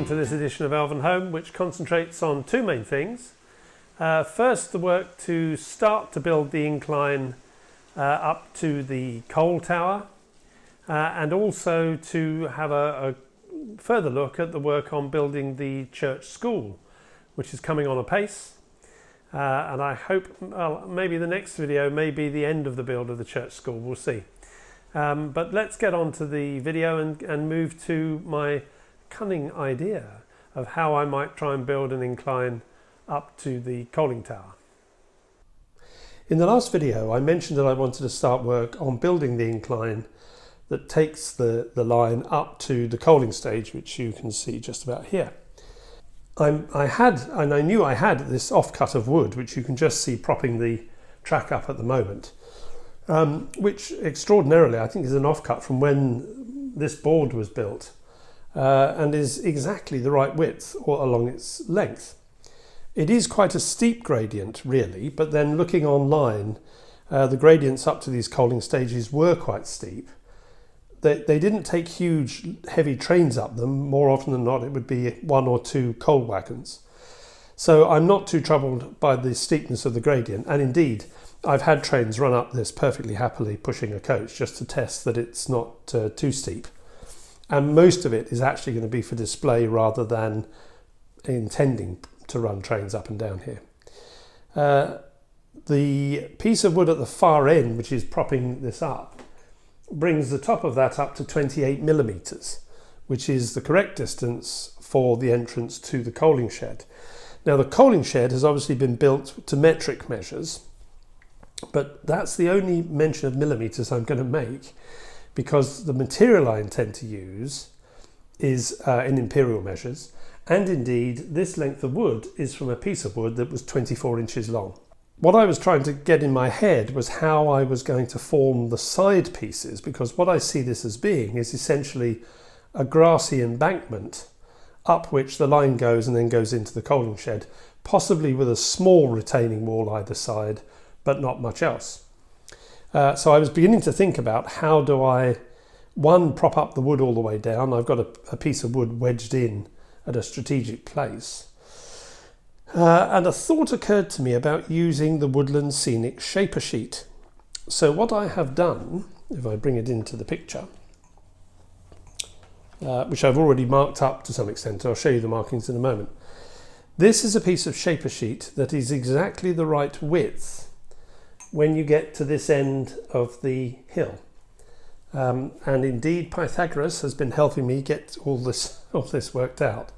welcome to this edition of Elvenhome, which concentrates on two main things. First, the work to start to build the incline up to the coal tower, and also to have a further look at the work on building the church school, which is coming on apace. And I hope, well, maybe the next video may be the end of the build of the church school, we'll see. But let's get on to the video and move to my cunning idea of how I might try and build an incline up to the coaling tower. In the last video I mentioned that I wanted to start work on building the incline that takes the line up to the coaling stage, which you can see just about here. I knew I had this offcut of wood, which you can just see propping the track up at the moment, which extraordinarily I think is an offcut from when this board was built, and is exactly the right width or along its length. It is quite a steep gradient really, but then looking online, the gradients up to these coaling stages were quite steep. They didn't take huge heavy trains up them. More often than not it would be one or two coal wagons. So I'm not too troubled by the steepness of the gradient, and indeed I've had trains run up this perfectly happily pushing a coach just to test that it's not too steep. And most of it is actually going to be for display rather than intending to run trains up and down here. The piece of wood at the far end, which is propping this up, brings the top of that up to 28 millimeters, which is the correct distance for the entrance to the coaling shed. Now the coaling shed has obviously been built to metric measures, but that's the only mention of millimeters I'm going to make, because the material I intend to use is in imperial measures, and indeed this length of wood is from a piece of wood that was 24 inches long. What I was trying to get in my head was how I was going to form the side pieces, because what I see this as being is essentially a grassy embankment up which the line goes and then goes into the coaling shed, possibly with a small retaining wall either side, but not much else. So I was beginning to think about how do I, one, prop up the wood all the way down. I've got a piece of wood wedged in at a strategic place. And a thought occurred to me about using the Woodland Scenic Shaper sheet. So what I have done, if I bring it into the picture, which I've already marked up to some extent, I'll show you the markings in a moment. This is a piece of shaper sheet that is exactly the right width when you get to this end of the hill. And indeed Pythagoras has been helping me get all this worked out.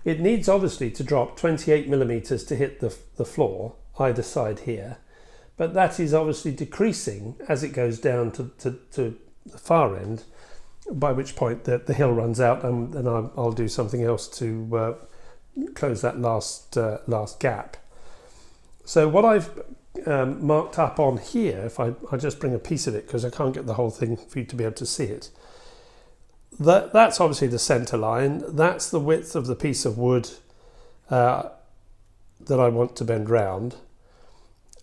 It needs obviously to drop 28 millimeters to hit the floor either side here, but that is obviously decreasing as it goes down to the far end, by which point the hill runs out, and then I'll do something else to close that last gap. So what I've marked up on here, if I just bring a piece of it because I can't get the whole thing for you to be able to see it, that's obviously the center line. That's the width of the piece of wood that I want to bend round.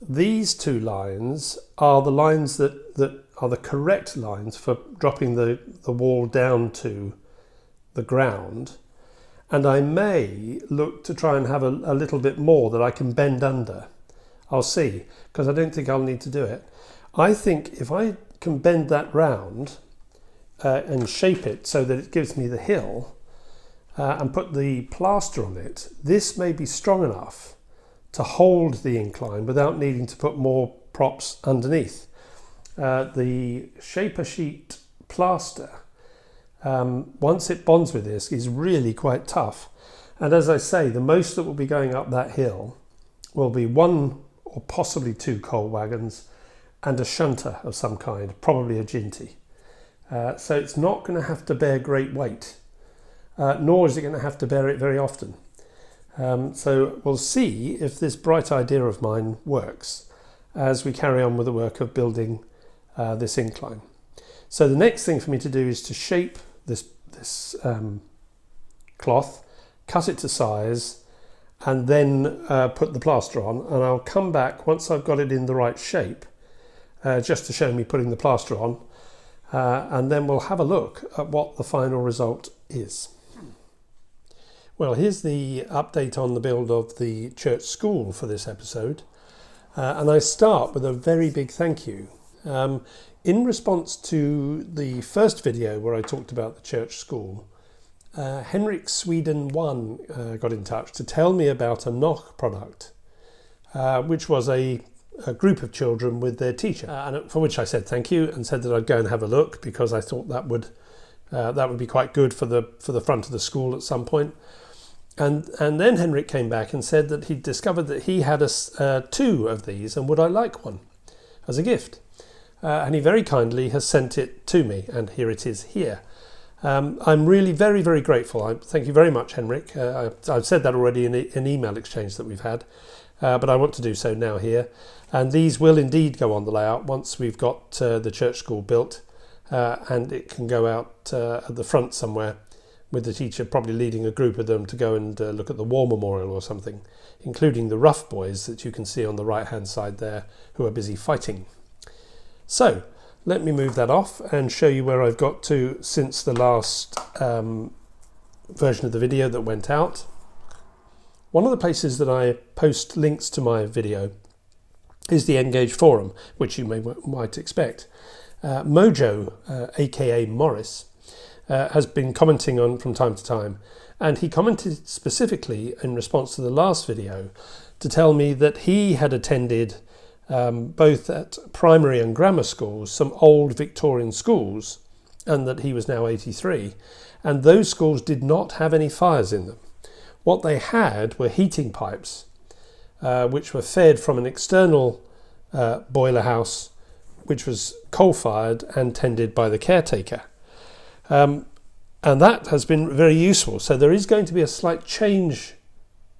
These two lines are the lines that are the correct lines for dropping the wall down to the ground, and I may look to try and have a little bit more that I can bend under. I'll see, because I don't think I'll need to do it. I think if I can bend that round and shape it so that it gives me the hill and put the plaster on it, this may be strong enough to hold the incline without needing to put more props underneath. The shaper sheet plaster, once it bonds with this, is really quite tough. And as I say, the most that will be going up that hill will be one or possibly two coal wagons and a shunter of some kind, probably a jinty. So it's not going to have to bear great weight, nor is it going to have to bear it very often. So we'll see if this bright idea of mine works as we carry on with the work of building this incline. So the next thing for me to do is to shape this cloth, cut it to size, and then put the plaster on, and I'll come back once I've got it in the right shape just to show me putting the plaster on, and then we'll have a look at what the final result is. Well, here's the update on the build of the church school for this episode. And I start with a very big thank you. In response to the first video where I talked about the church school, Henrik Sweden 1 got in touch to tell me about a Knock product, which was a group of children with their teacher, and for which I said thank you and said that I'd go and have a look because I thought that would be quite good for the front of the school at some point. And then Henrik came back and said that he'd discovered that he had 2 of these and would I like one as a gift. And he very kindly has sent it to me, and here it is here. I'm really very, very grateful. Thank you very much, Henrik. I've said that already in an email exchange that we've had, but I want to do so now here. And these will indeed go on the layout once we've got the church school built, and it can go out at the front somewhere, with the teacher probably leading a group of them to go and look at the war memorial or something, including the rough boys that you can see on the right hand side there who are busy fighting. So let me move that off and show you where I've got to since the last version of the video that went out. One of the places that I post links to my video is the Engage forum, which you might expect. Mojo, aka Morris, has been commenting on from time to time, and he commented specifically in response to the last video to tell me that he had attended both at primary and grammar schools some old Victorian schools, and that he was now 83, and those schools did not have any fires in them. What they had were heating pipes which were fed from an external boiler house which was coal-fired and tended by the caretaker. And that has been very useful. So there is going to be a slight change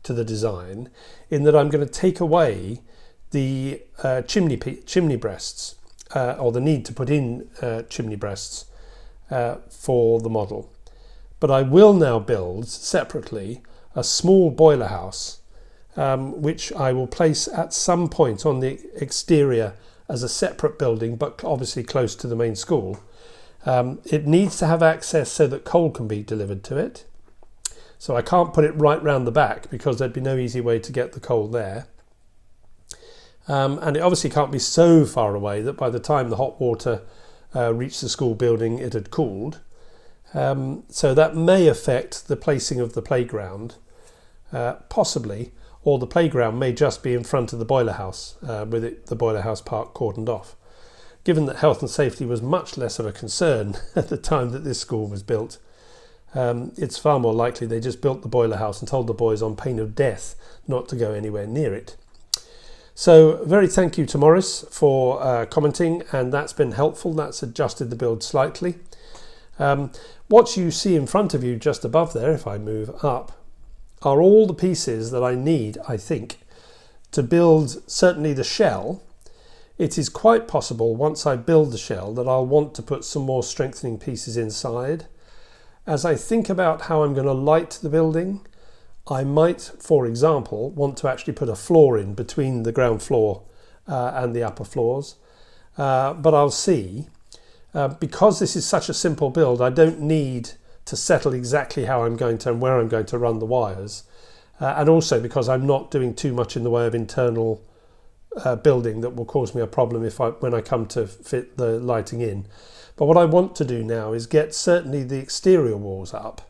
to the design in that I'm going to take away the chimney breasts, or the need to put in chimney breasts for the model. But I will now build separately a small boiler house, which I will place at some point on the exterior as a separate building, but obviously close to the main school. It needs to have access so that coal can be delivered to it. So I can't put it right round the back because there'd be no easy way to get the coal there. And it obviously can't be so far away that by the time the hot water reached the school building it had cooled. So that may affect the placing of the playground, possibly, or the playground may just be in front of the boiler house, with the boiler house part cordoned off. Given that health and safety was much less of a concern at the time that this school was built, it's far more likely they just built the boiler house and told the boys on pain of death not to go anywhere near it. So very thank you to Morris for commenting, and that's been helpful. That's adjusted the build slightly. What you see in front of you just above there, if I move up, are all the pieces that I need, I think, to build certainly the shell. It is quite possible once I build the shell that I'll want to put some more strengthening pieces inside. As I think about how I'm going to light the building, I might, for example, want to actually put a floor in between the ground floor and the upper floors. But I'll see. Because this is such a simple build, I don't need to settle exactly how I'm going to and where I'm going to run the wires. And also because I'm not doing too much in the way of internal building that will cause me a problem when I come to fit the lighting in. But what I want to do now is get certainly the exterior walls up,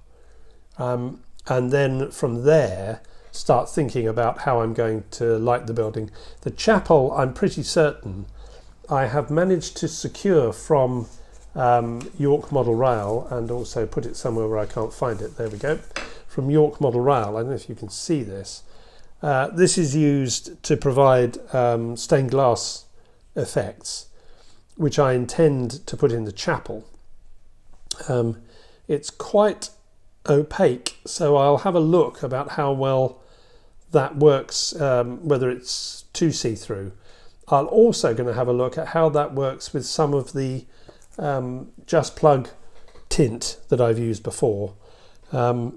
and then from there start thinking about how I'm going to light the building. The chapel, I'm pretty certain I have managed to secure from York Model Rail, and also put it somewhere where I can't find it. There we go. From York Model Rail, I don't know if you can see this. This is used to provide stained glass effects, which I intend to put in the chapel. It's quite opaque, so I'll have a look about how well that works, whether it's too see-through. I'm also going to have a look at how that works with some of the Just Plug tint that I've used before, to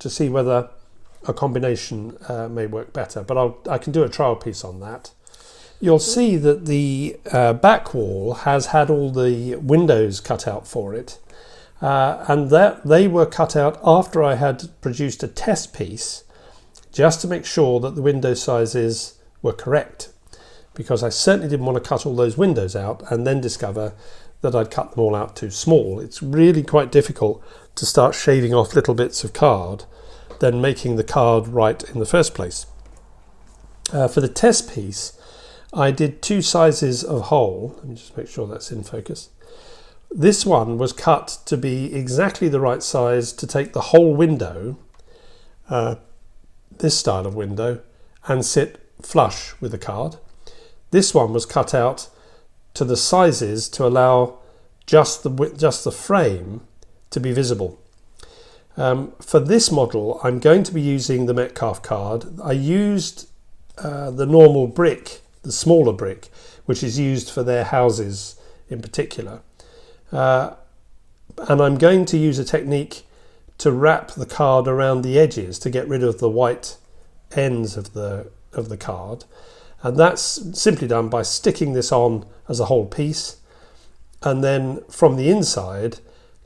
see whether a combination may work better, but I can do a trial piece on that. You'll see that the back wall has had all the windows cut out for it, and that they were cut out after I had produced a test piece just to make sure that the window sizes were correct, because I certainly didn't want to cut all those windows out and then discover that I'd cut them all out too small. It's really quite difficult to start shaving off little bits of card, then making the card right in the first place. For the test piece, I did 2 sizes of hole. Let me just make sure that's in focus. This one was cut to be exactly the right size to take the whole window, this style of window, and sit flush with the card. This one was cut out to the sizes to allow just the frame to be visible. For this model, I'm going to be using the Metcalfe card. I used the normal brick, the smaller brick, which is used for their houses in particular. And I'm going to use a technique to wrap the card around the edges to get rid of the white ends of the card. And that's simply done by sticking this on as a whole piece, and then from the inside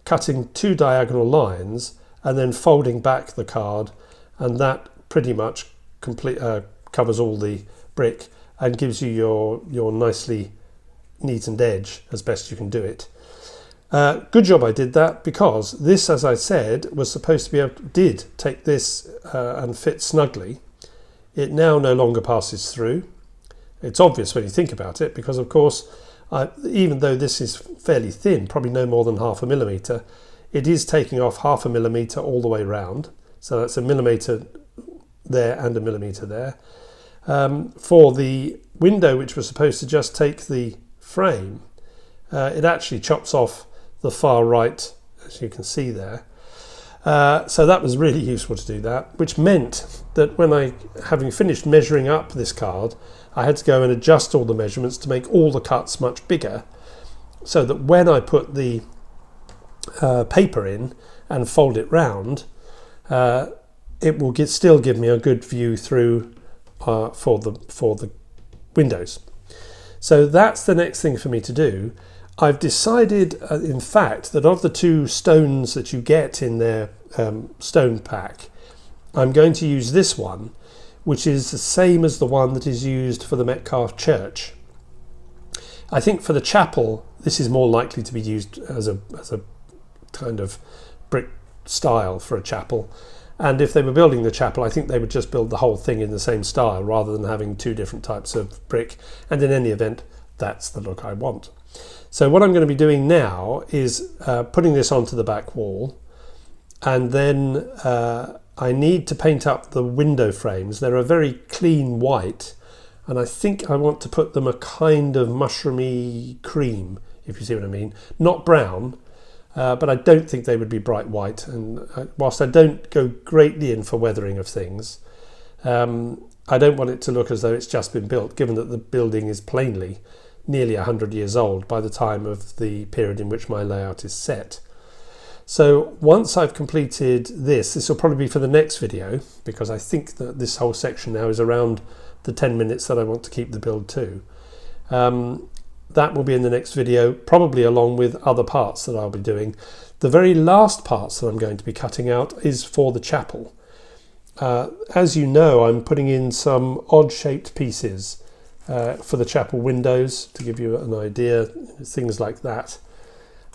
cutting 2 diagonal lines and then folding back the card, and that pretty much covers all the brick and gives you your nicely neatened edge as best you can do it. Good job I did that, because this, as I said, was supposed to did take this and fit snugly. It now no longer passes through. It's obvious when you think about it, because of course, even though this is fairly thin, probably no more than 0.5 millimetre, it is taking off 0.5 millimetre all the way round. So that's 1 millimetre there and 1 millimetre there. For the window, which was supposed to just take the frame, it actually chops off the far right, as you can see there. So that was really useful to do that, which meant that when having finished measuring up this card, I had to go and adjust all the measurements to make all the cuts much bigger, so that when I put the paper in and fold it round, it will still give me a good view through for the windows. So that's the next thing for me to do. I've decided, in fact, that of the 2 stones that you get in their stone pack, I'm going to use this one, which is the same as the one that is used for the Metcalfe church. I think for the chapel, this is more likely to be used as a kind of brick style for a chapel. And if they were building the chapel, I think they would just build the whole thing in the same style rather than having 2 different types of brick. And in any event, that's the look I want. So what I'm going to be doing now is putting this onto the back wall, and then I need to paint up the window frames. They're a very clean white, and I think I want to put them a kind of mushroomy cream, if you see what I mean. Not brown, but I don't think they would be bright white. And whilst I don't go greatly in for weathering of things, I don't want it to look as though it's just been built, given that the building is plainly nearly 100 years old by the time of the period in which my layout is set. So once I've completed this will probably be for the next video, because I think that this whole section now is around the 10 minutes that I want to keep the build to. That will be in the next video, probably along with other parts that I'll be doing. The very last parts that I'm going to be cutting out is for the chapel. As you know, I'm putting in some odd shaped pieces for the chapel windows, to give you an idea, things like that.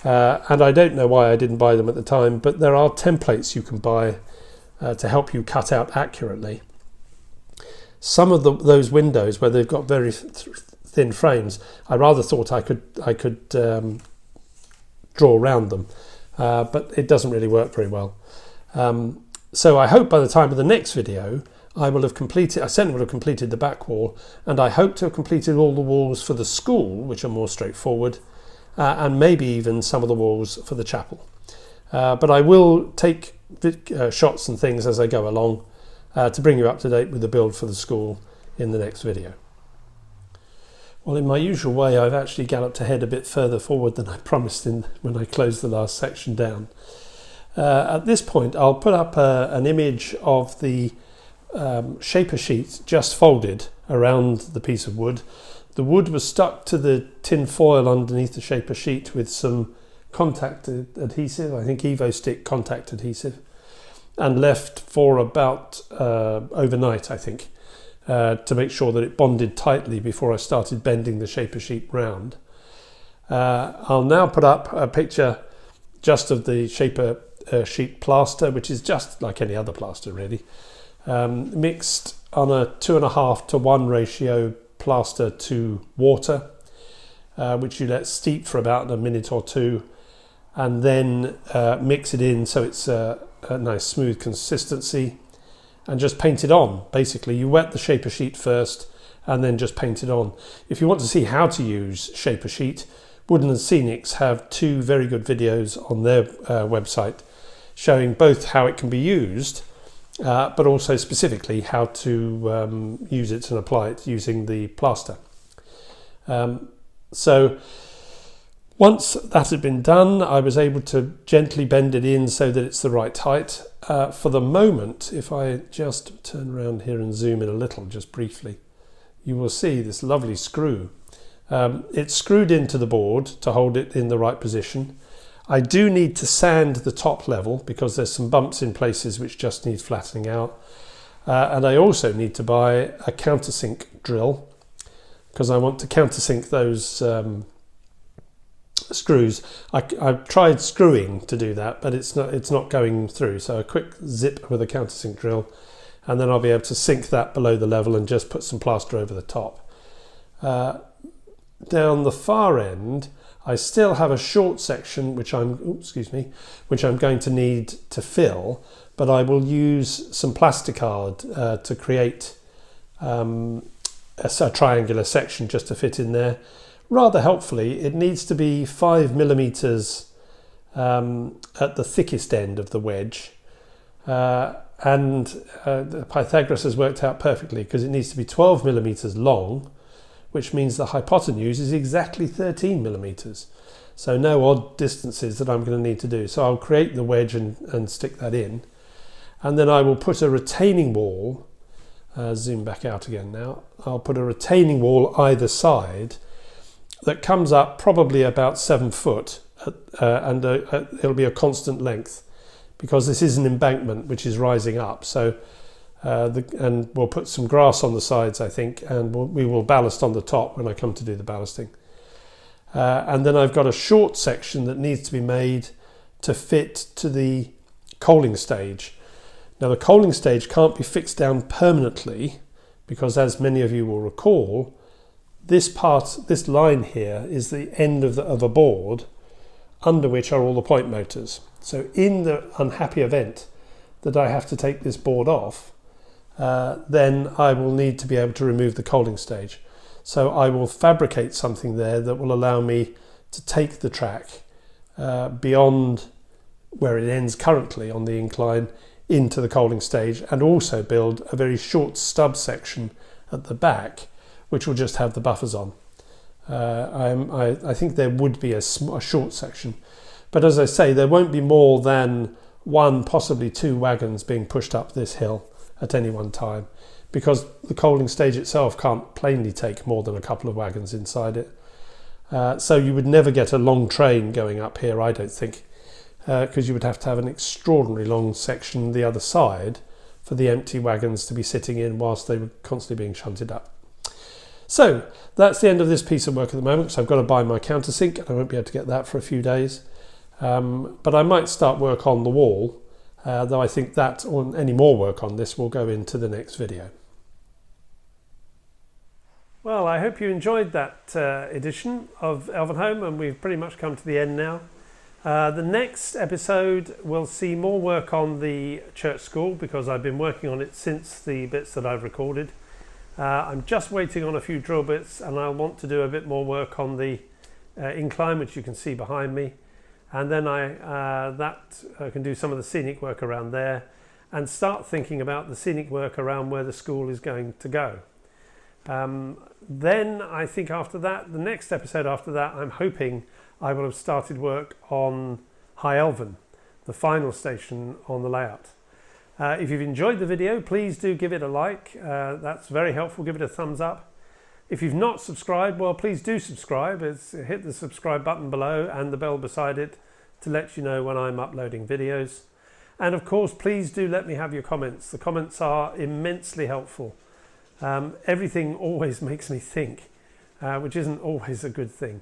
And I don't know why I didn't buy them at the time, but there are templates you can buy to help you cut out accurately. Some of those windows where they've got very thin frames, I rather thought I could draw around them, but it doesn't really work very well. So I hope by the time of the next video I certainly will have completed the back wall, and I hope to have completed all the walls for the school, which are more straightforward, and maybe even some of the walls for the chapel. But I will take shots and things as I go along to bring you up to date with the build for the school in the next video. Well, in my usual way, I've actually galloped ahead a bit further forward than I promised when I closed the last section down. At this point, I'll put up an image of the shaper sheet just folded around the piece of wood. The wood was stuck to the tin foil underneath the shaper sheet with some contact adhesive, I think Evo Stick contact adhesive, and left for about overnight, I think, to make sure that it bonded tightly before I started bending the shaper sheet round. I'll now put up a picture just of the shaper sheet plaster, which is just like any other plaster really, mixed on a 2.5 to 1 ratio plaster to water, which you let steep for about a minute or two, and then mix it in so it's a nice smooth consistency, and just paint it on. Basically, you wet the shaper sheet first and then just paint it on. If you want to see how to use shaper sheet, Woodland Scenics have 2 very good videos on their website showing both how it can be used, but also specifically how to use it and apply it using the plaster. So once that had been done, I was able to gently bend it in so that it's the right height. For the moment, if I just turn around here and zoom in a little, just briefly, you will see this lovely screw. It's screwed into the board to hold it in the right position. I do need to sand the top level because there's some bumps in places which just need flattening out. And I also need to buy a countersink drill because I want to countersink those screws. I've tried screwing to do that, but it's not going through. So a quick zip with a countersink drill, and then I'll be able to sink that below the level and just put some plaster over the top. Down the far end, I still have a short section which I'm going to need to fill, but I will use some plasticard to create a triangular section just to fit in there. Rather helpfully, it needs to be 5 millimeters at the thickest end of the wedge, and Pythagoras has worked out perfectly because it needs to be 12 millimeters long, which means the hypotenuse is exactly 13 millimeters. So no odd distances that I'm going to need to do. So I'll create the wedge and stick that in. And then I will put a retaining wall, zoom back out again now, I'll put a retaining wall either side that comes up probably about 7 foot, and it'll be a constant length because this is an embankment which is rising up. So and we'll put some grass on the sides, I think, and we will ballast on the top when I come to do the ballasting. And then I've got a short section that needs to be made to fit to the coaling stage. Now the coaling stage can't be fixed down permanently because, as many of you will recall, this line here is the end of a board under which are all the point motors. So in the unhappy event that I have to take this board off, then I will need to be able to remove the coaling stage. So I will fabricate something there that will allow me to take the track beyond where it ends currently on the incline into the coaling stage, and also build a very short stub section at the back which will just have the buffers on. I think there would be a short section, but as I say, there won't be more than 1, possibly 2 wagons being pushed up this hill at any one time, because the coaling stage itself can't plainly take more than a couple of wagons inside it. So you would never get a long train going up here, I don't think, because you would have to have an extraordinarily long section the other side for the empty wagons to be sitting in whilst they were constantly being shunted up. So that's the end of this piece of work at the moment. So I've got to buy my countersink, and I won't be able to get that for a few days. But I might start work on the wall, though I think that, or any more work on this, will go into the next video. Well, I hope you enjoyed that edition of Elvenhome, and we've pretty much come to the end now. The next episode will see more work on the church school, because I've been working on it since the bits that I've recorded. I'm just waiting on a few drill bits, and I want to do a bit more work on the incline, which you can see behind me. And then I can do some of the scenic work around there and start thinking about the scenic work around where the school is going to go. Then I think after that, the next episode after that, I'm hoping I will have started work on High Elven, the final station on the layout. If you've enjoyed the video, please do give it a like. That's very helpful. Give it a thumbs up. If you've not subscribed, well, please do subscribe. Hit the subscribe button below and the bell beside it to let you know when I'm uploading videos. And of course, please do let me have your comments. The comments are immensely helpful. Everything always makes me think, which isn't always a good thing.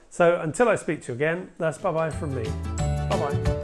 So until I speak to you again, that's bye-bye from me. Bye-bye.